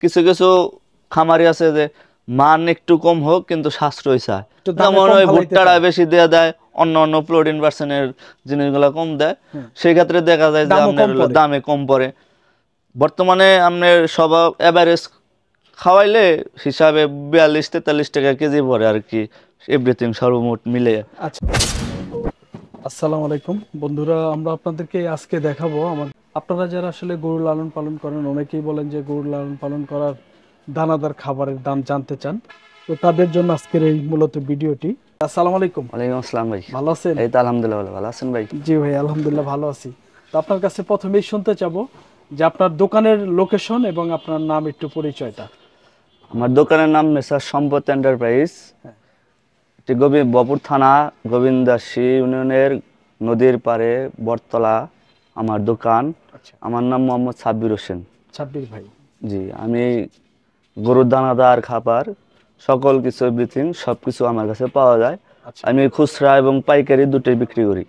কিছু কিছু খামারি আছে যে মান একটু কম হোক কিন্তু সাশ্রয় চায়, যেমন ওই ভুট্টাটা বেশি দেয়া দেয়, অন্য অন্য প্রোটিন পার্সেন্টের জিনিসগুলো কম দেয়, সেই ক্ষেত্রে দেখা যায় যে আপনার দামে কম পড়ে। বর্তমানে আপনার সব এভারেজ খাওয়াইলে হিসাবে 42-43 টাকা কেজি পড়ে আর কি, এভরিথিং সর্বমোট মিলে। আচ্ছা, আসসালামু আলাইকুম বন্ধুরা, আমরা আপনাদেরকে আজকে দেখাবো আপনারা যারা আসলে গরু লালন পালন করেন, অনেকেই বলেন যে গরু লালন পালন করার দানাদার খাবারের দাম জানতে চান, তো তাদের জন্য আজকের এই মূলত ভিডিওটি। আসসালামু আলাইকুম। ওয়ালাইকুম আসসালাম ভাই, ভালো আছেন? এই তো আলহামদুলিল্লাহ ভালো আছেন ভাই? জি ভাই, আলহামদুলিল্লাহ ভালো আছি। তো আপনার কাছে প্রথমেই শুনতে চাবো যে আপনার দোকানের লোকেশন এবং আপনার নাম, একটু পরিচয়টা। আমার দোকানের নাম মেসার সম্পদ এন্টারপ্রাইজ, বপুর থানা, গোবিন্দাসী ইউনিয়নের নদীর পাড়ে বটতলা আমার দোকান। আমার নাম মোহাম্মদ সাব্বির হোসেন। সাব্বির ভাই, জি, আমি গরুর দানাদার খাবার সকল কিছু এভরিথিং সবকিছু আমার কাছে পাওয়া যায়। আমি খুচরা এবং পাইকারি দুটোই বিক্রি করি।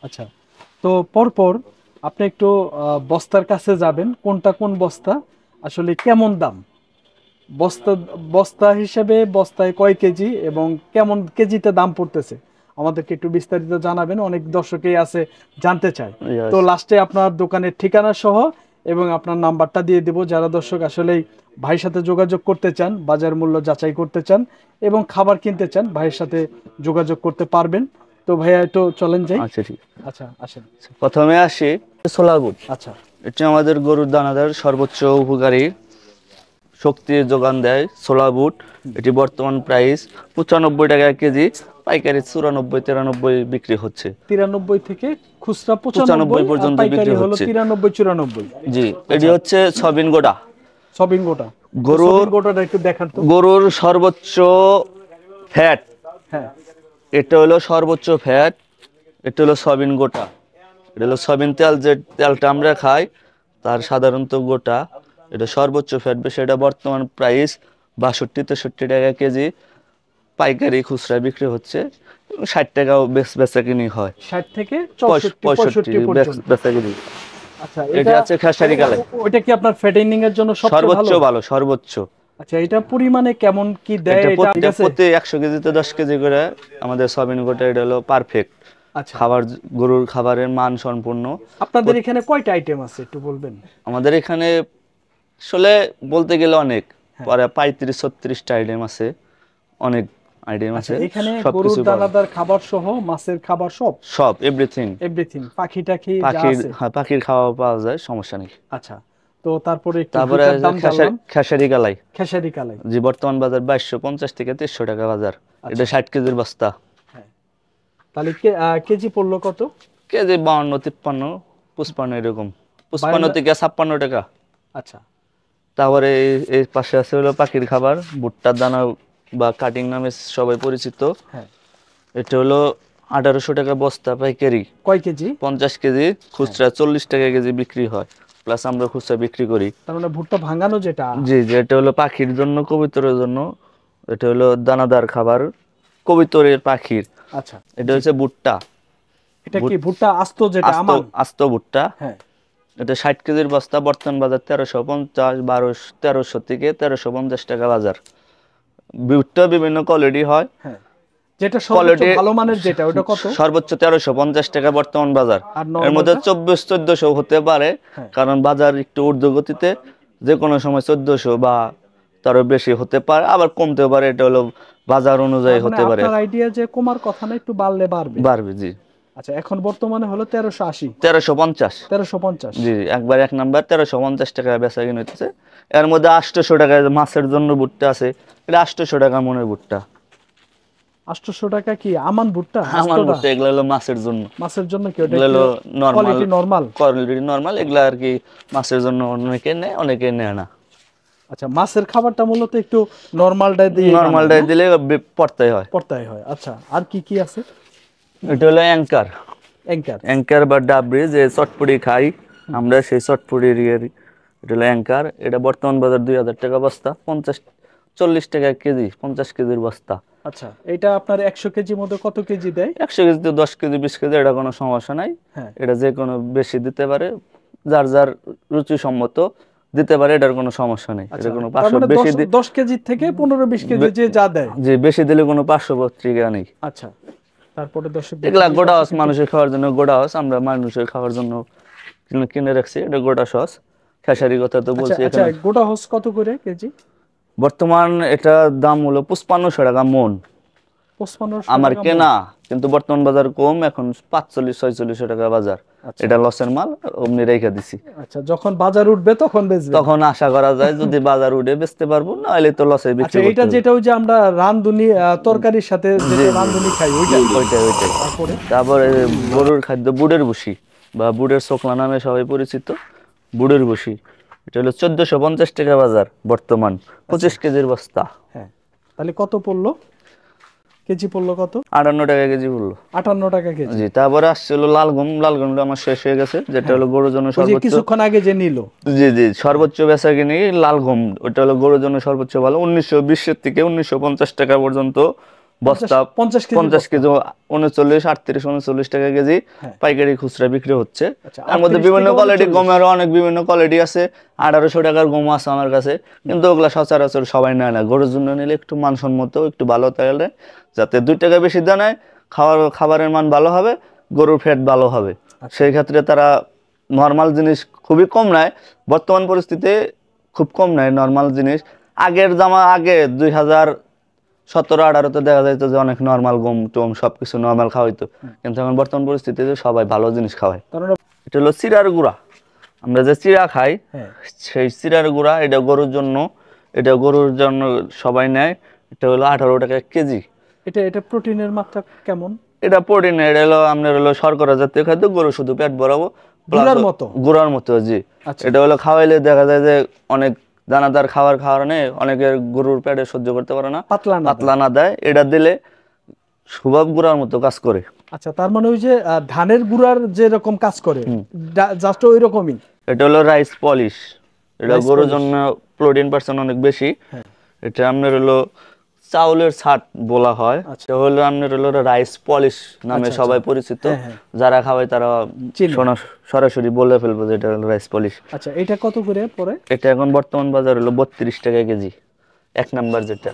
আচ্ছা, তো পরপর আপনি একটু বস্তার কাছে যাবেন, কোনটা কোন বস্তা, আসলে কেমন দাম, বস্তা বস্তা হিসেবে বস্তায় কয় কেজি এবং কেমন কেজিতে দাম পড়তেছে আমাদেরকে একটু বিস্তারিত জানাবেন। অনেক দর্শকই আছে জানতে চায়। তো লাস্টে আপনার দোকানের ঠিকানা সহ এবং আপনার নাম্বারটা দিয়ে দেব, যারা দর্শক আসলে ভাইয়ের সাথে যোগাযোগ করতে চান, বাজার মূল্য যাচাই করতে চান এবং খাবার কিনতে চান, ভাইয়ের সাথে যোগাযোগ করতে পারবেন। তো ভাইয়া একটু চলেন যাই। আচ্ছা ঠিক, আচ্ছা আসেন। প্রথমে আসি ছোলা বুট। আচ্ছা, এটা আমাদের গরুর দানাদার সর্বোচ্চ উপকারী, শক্তির যোগান দেয় ছোলা বুট। এটি বর্তমান প্রাইস 95 টাকা কেজি, পাইকারি 94-93 বিক্রি হচ্ছে। 93 থেকে খুচরা 95 পর্যন্ত বিক্রি হচ্ছে। 93-94। জি, এটি হচ্ছে সবিন গোটা। সবিন গোটা, গরুর গোটাটা একটু দেখান তো। গরুর সর্বোচ্চ ফ্যাট, হ্যাঁ, এটা হলো সর্বোচ্চ ফ্যাট, এটা হলো সবিন গোটা। এটা হলো সবিন তেল, যে তেলটা আমরা খাই তার সাধারণত গোটা, এটা সর্বোচ্চ ফ্যাট বেশি। এটা বর্তমান প্রাইস 62-63 টাকা কেজি, পাইকারি খুচরা বিক্রি হচ্ছে। 60 টাকাও বেচা কিনি হয়, 60 থেকে 65 বেচা কিনি। আচ্ছা, এটা আছে খেসারি কালাই, ওইটা কি আপনার ফ্যাটেনিং এর জন্য সর্বোচ্চ ভালো, সর্বোচ্চ। আচ্ছা, এটা পরিমাণে কেমন কি দেয়? এটা প্রতি 100 কেজিতে 10 কেজি করে আমাদের সবিন গোটা। এটা হলো পারফেক্ট খাবার, গরুর খাবারের মান সম্পূর্ণ। আপনাদের এখানে কয়টা আইটেম আছে একটু বলবেন? আমাদের এখানে আসলে বলতে গেলে অনেক, পরে 35-36টা আইটেম আছে, অনেক আইটেম আছে। এখানে গরুর দানাদার খাবার সহ মাছের খাবার সব এভরিথিং, পাখিটা কি পাখির খাওয়া পাওয়া যায়, সমস্যা নেই। আচ্ছা, তো তারপরে খেসারি কালাই। খেসারি কালাই, জি, বর্তমান বাজার 2250 থেকে 2300 টাকা বাজার। এটা 60 কেজির বস্তা। তাহলে কেজি পড়লো কত? কেজি 52-53-55 এরকম, 55 থেকে 56 টাকা। আচ্ছা, তারপরে এই পাশে আছে হলো পাখির খাবার, ভুট্টার দানা বা কাটিং নামে সবাই পরিচিত। এটা হলো 1800 টাকা বস্তা পাইকারি। কয় কেজি? 50 কেজি, খুচরা 40 টাকা কেজি বিক্রি হয়, প্লাস আমরা খুচরা বিক্রি করি। তার মানে ভুট্টা ভাঙানো যেটা? জি, এটা হলো পাখির জন্য, কবুতরের জন্য। এটা হলো দানাদার খাবার কবুতরের, পাখির। আচ্ছা, এটা হচ্ছে ভুট্টা। এটা কি ভুট্টা আস্ত যেটা? আস্ত ভুট্টা। হ্যাঁ, এটা 60 কেজির বস্তা, বর্তমান বাজার 1350 থেকে 1350 টাকা বাজার। ভুট্টা বিভিন্ন কোয়ালিটি হয়, যেটা সর্বোচ্চ ভালো মানের যেটা, ওটা কত? সর্বোচ্চ 1350 টাকা বর্তমান বাজার। এর মধ্যে 2400-1400 হতে পারে, কারণ বাজার একটু ঊর্ধ্বগতিতে, যে কোনো সময় 1400 বা তারও বেশি হতে পারে, আবার কমতে পারে। এটা হলো বাজার অনুযায়ী হতে পারে। আপনার আইডিয়া যে কমার কথা না, একটু বাড়লে বাড়বে। জি, আচ্ছা, এখন বর্তমানে হলো 1380, 1350। জি, একবার এক নাম্বার 1350 টাকা বেচা কিনে হচ্ছে। এর মধ্যে 800 টাকা মাছের জন্য ভুট্টা আছে, এটা 800 টাকা মনের ভুট্টা। 800 টাকা কি আমান ভুট্টা? আমান ভুট্টা, এগুলো হলো মাছের জন্য। কি ওটা হলো কোয়ালিটি নরমাল, এগুলা আর কি মাছের জন্য অনেকে নেয়, অনেকে নেয় না। আচ্ছা, মাছের খাবারটা মূলত একটু নরমালটাই দিলে পড়তাই হয়। আচ্ছা, আর কি কি আছে? এটা হলো অ্যাঙ্কার বা ডাবরি, যে চটপটি খাই আমরা, সেই চটপটির। এটা হলো অ্যাঙ্কার। এটা বর্তমান বাজার 2000 টাকা বস্তা, 40 টাকা কেজি, 50 কেজির বস্তা। আচ্ছা, এটা আপনার 100 কেজির মধ্যে কত কেজি দেয়? 100 কেজিতে 10 কেজি 20 কেজি, এটা কোনো সমস্যা নাই। এটা যে কোনো বেশি দিতে পারে, যার যার রুচি সম্মত। দিতে পারে, এটার কোনো সমস্যা নেই। এটা কোনো তার 500 মানে বেশি 10 কেজি থেকে 15-20 কেজি যে যা দেয়, জি বেশি দিলে কোনো 500 পত্রিকা নেই। আচ্ছা তারপরে দর্শক এগুলা গোটা হাউস, মানুষের খাওয়ার জন্য গোটা হাউস, আমরা মানুষের খাওয়ার জন্য কিনে রাখছি। এটা গোটা সস, খেসারি কথা তো বলছি। আচ্ছা গোটা হাউস কত করে কেজি বর্তমান এটা দাম হলো 5500 টাকা মন 5500 আমার টাকা কেনা, কিন্তু বর্তমান বাজার কম, এখন 4500-4600 টাকা বাজার। এটা লসের মাল, অমনি রেখে দিছি। আচ্ছা যখন বাজার উঠবে তখন বেচবে, তখন আশা করা যায় যদি বাজার উঠে বেচতে পারবো, না হলে তো লসে বিক্রি করতে হবে। এটা যেটা ওই যে আমরা রান্ধুনি তরকারির সাথে যেটা রান্ধুনি খাই ওইটাই। তারপরে গরুর খাদ্য বুটের ভুসি বা বুটের চোখলা নামে সবাই পরিচিত, বুটের ভুসি। এটা হলো 1450 টাকা বাজার বর্তমান, 25 কেজির বস্তা। হ্যাঁ তাহলে কত পড়লো কেজি? পড়লো কত? 58 টাকা কেজি পড়লো। 58 টাকা কেজি। জি তারপরে আসছিল লালগম। লালগমটা আমার শেষ হয়ে গেছে, যেটা হলো গরুর জন্য সর্বোচ্চ, কিছুক্ষণ আগে যে নিল। জি জি সর্বোচ্চ বেচা কিনি লালগম। ওটা হলো গরুর জন্য সর্বোচ্চ ভালো। 1920 থেকে 1950 টাকা পর্যন্ত বস্তা, 50 কেজি 39, 38, 39 টাকা কেজি পাইকারি খুচরা বিক্রি হচ্ছে। তার মধ্যে বিভিন্ন কোয়ালিটি গমের অনেক বিভিন্ন কোয়ালিটি আছে। 1800 টাকার গম আছে আমার কাছে, কিন্তু ওগুলা সচরাচর সবাই নেয় না। গরুর জন্য নিলে একটু মানসম্মত, একটু ভালো তাহলে, যাতে 2 টাকা বেশি দানায় খাবারের মান ভালো হবে, গরুর ফ্যাট ভালো হবে। সেই ক্ষেত্রে তারা নর্মাল জিনিস খুবই কম নেয়, বর্তমান পরিস্থিতিতে খুব কম নেয় নর্মাল জিনিস। আগে 2017-18-তে দেখা যাইতো যে অনেক নর্মাল গম টম সবকিছু নর্মাল খাওয়াইতো, কিন্তু এখন বর্তমান পরিস্থিতিতে সবাই ভালো জিনিস খাওয়ায়। এটা হলো চিড়ার গুঁড়া। আমরা যে চিড়া খাই সেই চিড়ার গুঁড়া, এটা গরুর জন্য, এটা গরুর জন্য সবাই নেয়। এটা হলো 18 টাকা কেজি। এটা প্রোটিনের মাত্রা কেমন? এটা প্রোটিন, এটা হলো আপনার হলো শর্করা জাতীয় খাদ্য, গরু শুধু পেট ভরাবো, গুঁড়ার মতো। জি এটা হলো খাওয়াইলে দেখা যায় যে অনেক দানাদার খাবার কারণে অনেকের গরুর পেটে সহ্য করতে পারে না, পাতলা না দেয়। এটা দিলে সুভাব গুঁড়ার মতো কাজ করে। আচ্ছা তার মানে ওই যে ধানের গুঁড়ার যে রকম কাজ করে জাস্ট ওই রকমই। এটা হলো রাইস পলিশ। এটা গরুর জন্য প্রোটিন পার্সেন্ট অনেক বেশি। এটা আপনার হলো চাউলের ছাট বলা হয়। এটা হলো আপনার হলো রাইস পলিশ নামে সবাই পরিচিত। যারা খাওয়ায় তারা সরাসরি বলে ফেলবো যে এটা হলো রাইস পলিশ। আচ্ছা এটা কত করে পড়ে? এটা এখন বর্তমান বাজার হলো 32 টাকা কেজি, এক নাম্বার যেটা।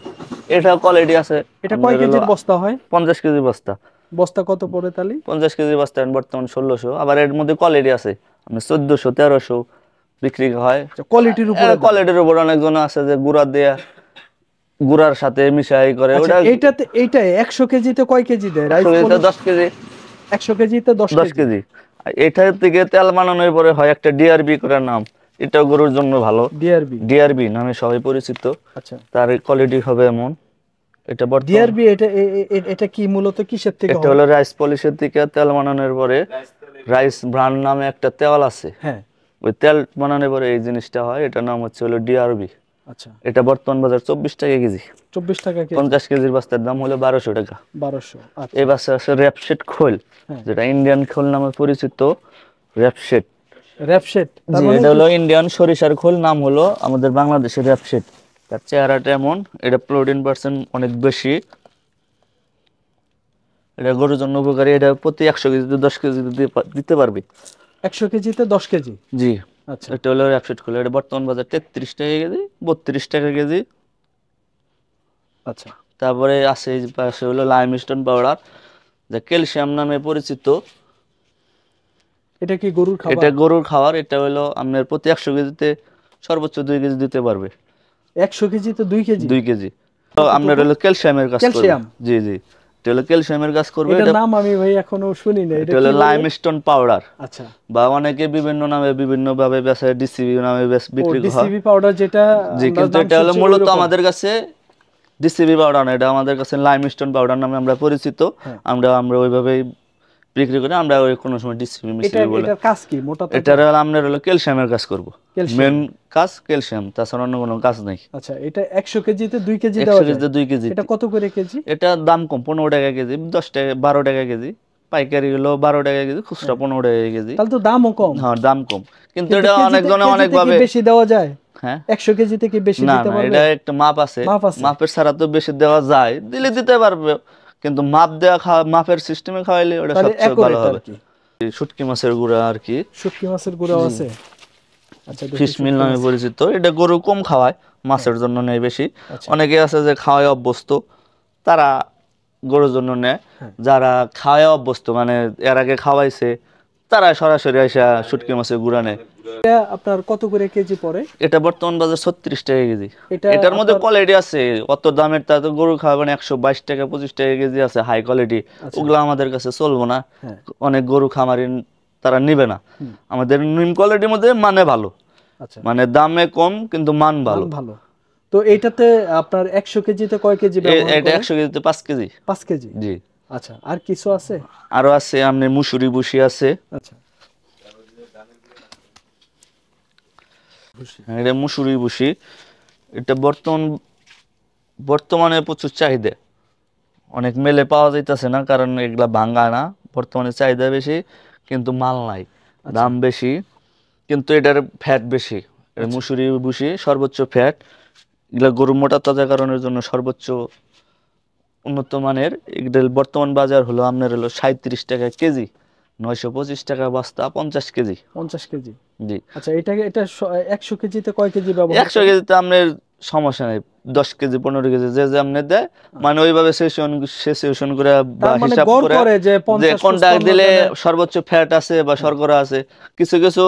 এটা কোয়ালিটি আছে। এটা কয় কেজির বস্তা হয়? 50 কেজি বস্তা। বস্তা কত পড়ে তাহলে? 50 কেজি বস্তা বর্তমান 1600। আবার এর মধ্যে কোয়ালিটি আছে, 1400, 1300 বিক্রি হয়। কোয়ালিটির উপর অনেকজন আছে যে গুড়ার সাথে মিশাই করে। ওটা এইটা 100 কেজিতে কয় কেজি দেয়? 10 কেজি। 100 কেজিতে 10 কেজি। এটার থেকে তেল বানানোর পরে হয় একটা ডিআরবি করে নাম, এটা গরুর জন্য ভালো। ডিআরবি নামে সবাই পরিচিত। আচ্ছা তার কোয়ালিটি হবে এমন। এটা ডিআরবি এটা কি মূলত কিসের থেকে হয়? এটা হলো রাইস পলিশের থেকে তেল বানানোর পরে রাইস ব্রান নামে একটা তেল আছে। হ্যাঁ ওই তেল বানানোর পরে এই জিনিসটা হয়, এটার নাম হচ্ছে হলো ডিআরবি। আচ্ছা এটা বর্তমান বাজার 24 টাকা কেজি। 24 টাকা কেজি। 50 কেজির বস্তার দাম হলো 1200 টাকা। 1200। আচ্ছা এই বাসা আছে র্যাপশেড খোল, যেটা ইন্ডিয়ান খোল নামে পরিচিত। র্যাপশেড এটা হলো ইন্ডিয়ান সরিষার খোল, নাম হলো আমাদের বাংলাদেশের র্যাপশেড। তার চেহারাটা এমন, এটা প্রোটিন পার্সেন্ট অনেক বেশি, এটা গরুর জন্য উপকারী। এটা প্রতি 100 কেজিতে 10 কেজি দিতে পারবে। 100 কেজিতে 10 কেজি? জি। আচ্ছা এটা হলো র্যাপশেড খোল। এটা বর্তমান বাজার 33 টাকা কেজি, 32 টাকা কেজি। আচ্ছা তারপরে আছে এই পাশে হলো লাইমস্টোন পাউডার, যা ক্যালসিয়াম নামে পরিচিত। এটা কি গরুর খাবার? এটা গরুর খাবার। এটা হলো আপনার প্রতি 100 কেজিতে সর্বোচ্চ 2 কেজি দিতে পারবে। 100 কেজিতে 2 কেজি? 2 কেজি। তো আপনার হলো ক্যালসিয়ামের কাজ করবে। জি জি এটা হলো ক্যালসিয়ামের কাজ করবে। এটার নাম আমি ভাই এখনো শুনি না। এটা হলো লাইমস্টোন পাউডার। আচ্ছা বা অনেকে বিভিন্ন নামে বিভিন্ন ভাবে বেচে, ডিসিবি নামে বিক্রি হয়। ডিসিবি পাউডার যেটা। জি কিন্তু এটা হলো মূলত আমাদের কাছে ডিসিবি পাউডার না, এটা আমাদের কাছে লাইমস্টোন পাউডার নামে আমরা পরিচিত। আমরা ওইভাবেই বিক্রি করি। আমরা ওই কোনো সময় ডিসিবি মিসিবি বলে। এটার কাজ কি? মোটা এটার আমরা হলো ক্যালসিয়ামের কাজ করব। মেন কাজ ক্যালসিয়াম, তাছাড়া অন্য কোনো কাজ নাই। আচ্ছা এটা 100 কেজিতে 2 কেজি দেওয়া যায়? 100 কেজিতে 2 কেজি। এটা কত করে কেজি? এটা দাম কম, 15 টাকা কেজি, 10 টাকা 12 টাকা কেজি। পাইকারি হলো 12 টাকা কেজি, খুচরা 15 টাকা কেজি। তাহলে তো দামও কম। হ্যাঁ দাম কম, কিন্তু এটা অনেকজনে অনেক ভাবে বেশি দেওয়া যায়। হ্যাঁ 100 কেজি থেকে বেশি দিতে পারবে? না, এটা একটা মাপ আছে। মাপের ছাড়া তো বেশি দেওয়া যায়, দিতে পারবে, কিন্তু মাপের সিস্টেমে খাওয়াইলে ওটা সবচেয়ে ভালো হবে। শুটকি মাছের গুঁড়া আর কি। শুটকি মাছের গুঁড়া আছে? আচ্ছা, ফিশ দেশি মিল শুটকি নামে মাছ। পরিচিত। এটা গরু কম খাওয়ায়, মাছের জন্য নেয় বেশি। আচ্ছা। অনেকে আছে যে খাওয়ায় অভ্যস্ত, তারা গরুর জন্য নেয়। হ্যাঁ। যারা খাওয়ায় অভ্যস্ত মানে এর আগে খাওয়াইছে, তারা সরাসরি এসে শুটকি মাছের গুঁড়া নেয়। এটা আপনার কত করে কেজি পড়ে? এটা বর্তমান বাজার 36 টাকা কেজি। এটা এটার মধ্যে আপনার কোয়ালিটি আছে, অত দামের তা তো গরু খাওয়াবেন 122 টাকা 25 টাকা কেজি আছে হাই কোয়ালিটি, আচ্ছা। ওগুলো আমাদের কাছে চলবো না। হ্যাঁ। অনেক গরু খামারি তারা নিবে না। হুম। আমাদের নিম কোয়ালিটির মধ্যে মানে ভালো, আচ্ছা, মানে দামে কম কিন্তু মান মান ভালো। ভালো। তো এইটাতে আপনার 100 কেজিতে কয় কেজি ব্যবহার এটা করে? 100 কেজিতে 5 কেজি। 5 কেজি। জি। আচ্ছা, আর কিছু আছে? আরো আছে আপনার মুসুরি বুসি আছে। আচ্ছা, এটা মুসুরি বুসি, এটা বর্তমানে প্রচুর চাহিদা, অনেক মেলে পাওয়া যাইতেছে না, কারণ এগুলা ভাঙ্গা না, বর্তমানে চাহিদা বেশি কিন্তু মাল নাই, আচ্ছা, দাম বেশি কিন্তু এটার ফ্যাট বেশি। এটা আচ্ছা, মুসুরি বুসি সর্বোচ্চ ফ্যাট, এগুলা গরু মোটা তাজা কারণের জন্য সর্বোচ্চ উন্নত মানের। এগুলোর বর্তমান বাজার হলো আপনার হলো 37 টাকা কেজি, 925 টাকা বস্তা, 50 কেজি। 50 কেজি। জি। আচ্ছা, এটা 100 কেজিতে কয় কেজি ব্যবহার 100 করে? কেজিতে আপনার সমস্যা নেই, 10 কেজি 15 কেজি যে যে আপনি দেয়, মানে ওইভাবে সেশন করে বা তার মানে হিসাব গড় করে করে যে যে 50 কোনটা 55 দিলে জনের। সর্বোচ্চ ফ্যাট আছে বা শর্করা আছে। কিছু কিছু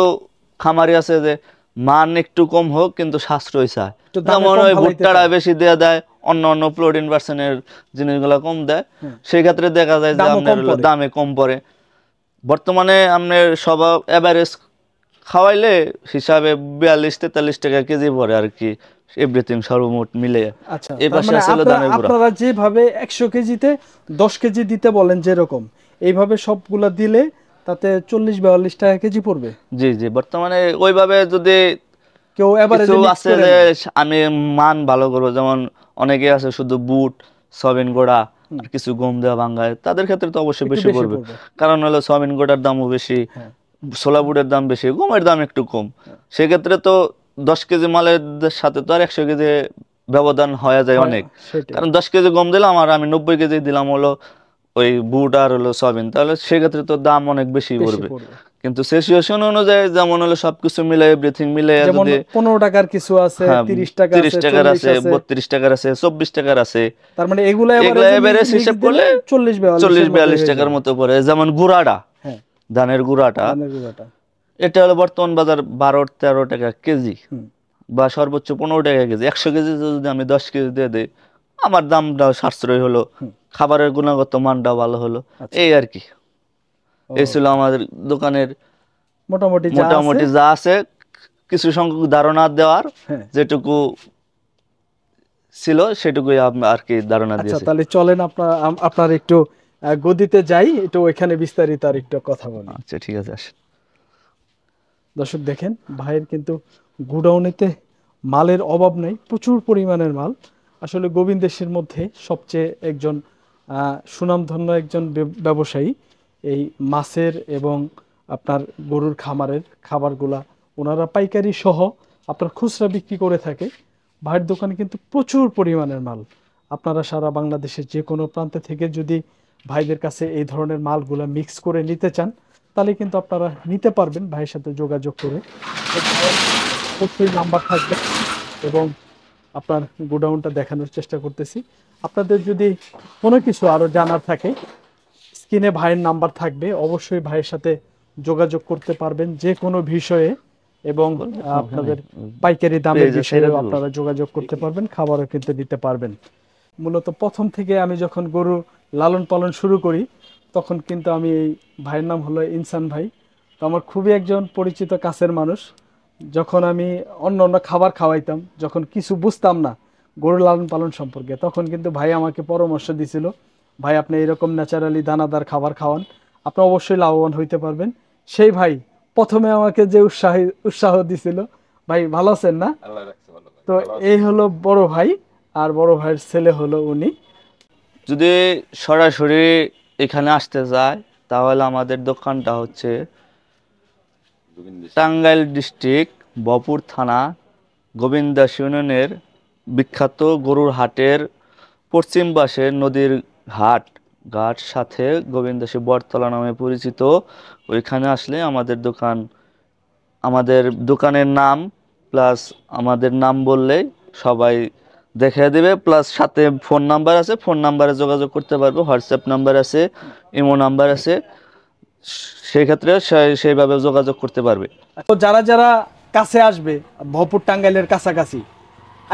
খামারি আছে যে মান একটু কম হোক কিন্তু সাশ্রয় চায়, একটু দামে যেমন কম ওই ফালাইতে ভুট্টাটা চায়। বেশি দেয়া দেয়, অন্য অন্য প্রোটিন পার্সেন্টের জিনিসগুলো কম দেয়, হ্যাঁ। সেই ক্ষেত্রে দেখা যায় যে দামও আপনার কম হলো পড়ে। দামে কম পড়ে। বর্তমানে আপনার সব এভারেজ খাওয়াইলে হিসাবে 42-43 টাকা কেজি পড়ে আর কি, এভরিথিং সর্বমোট মিলে। আচ্ছা, এই তার পাশে মানে আছে হলো ধানের গুঁড়া। আপনারা যেভাবে 100 কেজিতে 10 কেজি দিতে বলেন যেরকম, এইভাবে সবগুলা দিলে তাতে 40-42 টাকা কেজি পড়বে। জি জি, বর্তমানে ওইভাবে যদি কেউ কিছু এভারেজে মিক্স আছে করে যে নেয়। আমি মান ভালো করবো, যেমন অনেকে আছে শুধু বুট সয়াবিন গোড়া হুম। আর কিছু গম দেওয়া ভাঙ্গায়, তাদের ক্ষেত্রে তো অবশ্যই একটু বেশি বেশি পড়বে, পড়বে। কারণ হলো সয়াবিন গোড়ার দামও বেশি, হ্যাঁ, ছোলা বুটের দাম বেশি, গমের দাম একটু কম। হ্যাঁ। সেক্ষেত্রে তো 10 কেজি মালের সাথে তো আর 100 কেজি ব্যবধান হয়ে যায় হয়, অনেক। সেটাই। কারণ 10 কেজি গম দিলাম আর আমি 90 কেজি দিলাম হলো ওই বুট আর হলো সয়াবিন, তাহলে সেক্ষেত্রে তো দাম অনেক বেশি বেশি পড়বে। পড়বে। কিন্তু সিচুয়েশন অনুযায়ী যেমন হলো সবকিছু মিলে এভরিথিং মিলে যেমন যদি 15 টাকার কিছু আছে, হ্যাঁ 30 টাকা 30 আছে, টাকার 40 আছে, আছে। 32 টাকার আছে, 24 টাকার আছে। তার মানে এগুলো এগুলা এভারেজে এভারেজ মিক্স হিসাব দিলে করলে 40-42 এর মধ্যে 40-42 হয়ে টাকার যাবে। মতো পড়ে। যেমন গুড়াটা, হ্যাঁ, ধানের গুঁড়াটা, ধানের গুঁড়াটা। এটা হলো বর্তমান বাজার 12-13 টাকা কেজি হুম। বা সর্বোচ্চ 15 টাকা কেজি। 100 কেজি যদি আমি 10 কেজি দিয়ে দিই, আমার দামটাও সাশ্রয় হলো, হুম। খাবারের গুণগত মানটাও ভালো হলো, আচ্ছা। এই আর কি। এই ছিল ওকে। আমাদের দোকানের মোটামুটি যা আছে। মোটামুটি যা আছে, কিছু সংখ্যক ধারণা দেওয়ার, হ্যাঁ। যেটুকু ছিল সেটুকুই আর কি ধারণা আচ্ছা, দিয়েছি। তাহলে চলেন আপনার একটু গদিতে যাই, একটু ওইখানে বিস্তারিত আর একটু কথা বলি। আচ্ছা ঠিক আছে, আসেন। দর্শক দেখেন, ভাইয়ের কিন্তু গুডাউনেতে মালের অভাব নেই, প্রচুর পরিমাণের মাল। আসলে গোবিন্দেশের মধ্যে সবচেয়ে একজন সুনামধন্য একজন ব্যবসায়ী এই মাছের এবং আপনার গরুর খামারের খাবারগুলা ওনারা পাইকারি সহ আপনার খুচরা বিক্রি করে থাকে। ভাইয়ের দোকানে কিন্তু প্রচুর পরিমাণের মাল। আপনারা সারা বাংলাদেশের যে কোনো প্রান্তে থেকে যদি ভাইদের কাছে এই ধরনের মালগুলা মিক্স করে নিতে চান, তাহলে কিন্তু আপনারা নিতে পারবেন ভাইয়ের সাথে যোগাযোগ করে। অবশ্যই নাম্বার থাকবে এবং আপনার গোডাউনটা দেখানোর চেষ্টা করতেছি। আপনাদের যদি কোনো কিছু আরো জানার থাকে, স্ক্রিনে ভাইয়ের নাম্বার থাকবে, অবশ্যই ভাইয়ের সাথে যোগাযোগ করতে পারবেন যে কোনো বিষয়ে, এবং আপনাদের পাইকারি দামের বিষয়েও আপনারা যোগাযোগ করতে পারবেন, খাবারও কিন্তু দিতে পারবেন। মূলত প্রথম থেকে আমি যখন গরু লালন পালন শুরু করি, তখন কিন্তু আমি এই ভাইয়ের নাম হলো ইনসান ভাই। তো আমার খুবই একজন পরিচিত কাছের মানুষ। যখন আমি অন্য অন্য খাবার খাওয়াইতাম, যখন কিছু বুঝতাম না গরু লালন পালন সম্পর্কে, তখন কিন্তু ভাই আমাকে পরামর্শ দিছিল, ভাই আপনি এরকম ন্যাচারালি দানাদার খাবার খাওয়ান, আপনি অবশ্যই লাভবান হইতে পারবেন। সেই ভাই প্রথমে আমাকে যে উৎসাহ দিছিল। ভাই ভালো আছেন না? তো এই হলো বড় ভাই, আর বড় ভাইয়ের ছেলে হলো উনি। যদি সরাসরি এখানে আসতে চায়, তাহলে আমাদের দোকানটা হচ্ছে টাঙ্গাইল ডিস্ট্রিক্ট বপুর থানা গোবিন্দাস ইউনিয়নের বিখ্যাত গরুর হাটের পশ্চিম পাশে নদীর ঘাট সাথে গোবিন্দাসী বটতলা নামে পরিচিত। ওইখানে আসলে আমাদের দোকান আমাদের দোকানের নাম প্লাস আমাদের নাম বললেই সবাই দেখে দিবে, প্লাস সাথে ফোন নাম্বার আছে, ফোন নাম্বারে যোগাযোগ করতে পারবো, হোয়াটসঅ্যাপ নাম্বার আছে, ইমো নাম্বার আছে, সেই ক্ষেত্রে সেইভাবে যোগাযোগ করতে পারবে। তো যারা যারা কাছে আসবে, ভরপুর টাঙ্গাইলের কাছাকাছি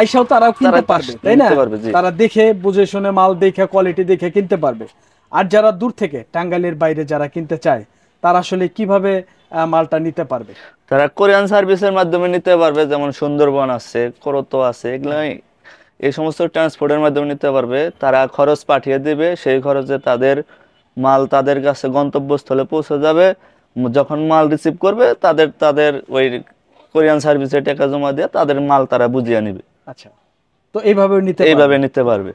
আইসাও তারাও কিনতে পারবে, তাই না? নিতে পারবে, জি। তারা দেখে বুঝে শুনে মাল দেখে কোয়ালিটি দেখে কিনতে পারবে। আর যারা দূর থেকে টাঙ্গাইলের বাইরে যারা কিনতে চায় তারা আসলে কিভাবে মালটা নিতে পারবে? তারা কোরিয়ান সার্ভিসের মাধ্যমে নিতে পারবে, যেমন সুন্দরবন আছে, করতো আছে, এগুলো এই সমস্ত ট্রান্সপোর্টের মাধ্যমে নিতে পারবে। তারা খরচ পাঠিয়ে দিবে, সেই খরচে তাদের মাল তাদের কাছে গন্তব্যস্থলে পৌঁছে যাবে। যখন মাল রিসিভ করবে তাদের তাদের ওই কোরিয়ান সার্ভিসে টাকা জমা দিয়ে তাদের মাল তারা বুঝিয়ে নিবে। আচ্ছা, তো এইভাবে নিতে পারবে।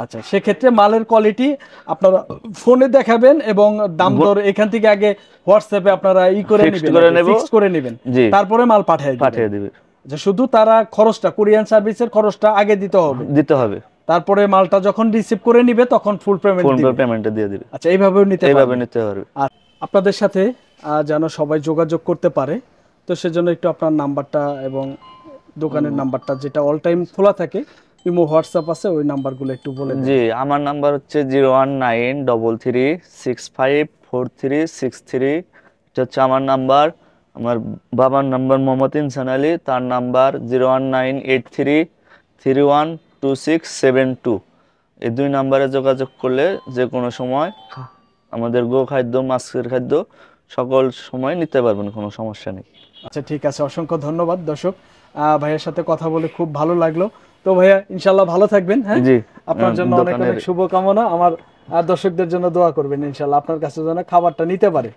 আচ্ছা, সেক্ষেত্রে মালের কোয়ালিটি আপনারা ফোনে দেখাবেন এবং দাম দর এখান থেকে আগে হোয়াটসঅ্যাপে আপনারা ফিক্স করে নেবেন, তারপরে মাল পাঠিয়ে দিবে। যে শুধু তারা খরচটা, কোরিয়ান সার্ভিসের খরচটা আগে দিতে হবে, তারপরে মালটা যখন রিসিভ করে নিবে তখন ফুল পেমেন্ট দিয়ে দিবে। আচ্ছা, এইভাবে নিতে পারবে। আর আপনাদের সাথে যেন সবাই যোগাযোগ করতে পারে, তো সেজন্য একটু আপনার নাম্বারটা এবং দোকানের নাম্বারটা যেটা অল টাইম খোলা থাকে, ইমো হোয়াটসঅ্যাপ আছে, ওই নাম্বারগুলো একটু বলে দিন। জি, আমার নাম্বার হচ্ছে 01933654363। এটা হচ্ছে আমার নাম্বার। আমার বাবার নাম্বার মোহাম্মদ ইনসান আলী, তার নাম্বার 01983312672। এই দুই নাম্বারে যোগাযোগ করলে যে কোনো সময় আমাদের গো খাদ্য, মাছের খাদ্য সকল সময় নিতে পারবেন, কোনো সমস্যা নেই। আচ্ছা, ঠিক আছে, অসংখ্য ধন্যবাদ। দর্শক, ভাইয়ের সাথে কথা বলে খুব ভালো লাগলো। তো ভাইয়া ইনশাল্লাহ ভালো থাকবেন। হ্যাঁ, আপনার জন্য অনেক অনেক শুভকামনা। আমার দর্শকদের জন্য দোয়া করবেন, ইনশাল্লাহ আপনার কাছে যেন খাবারটা নিতে পারে।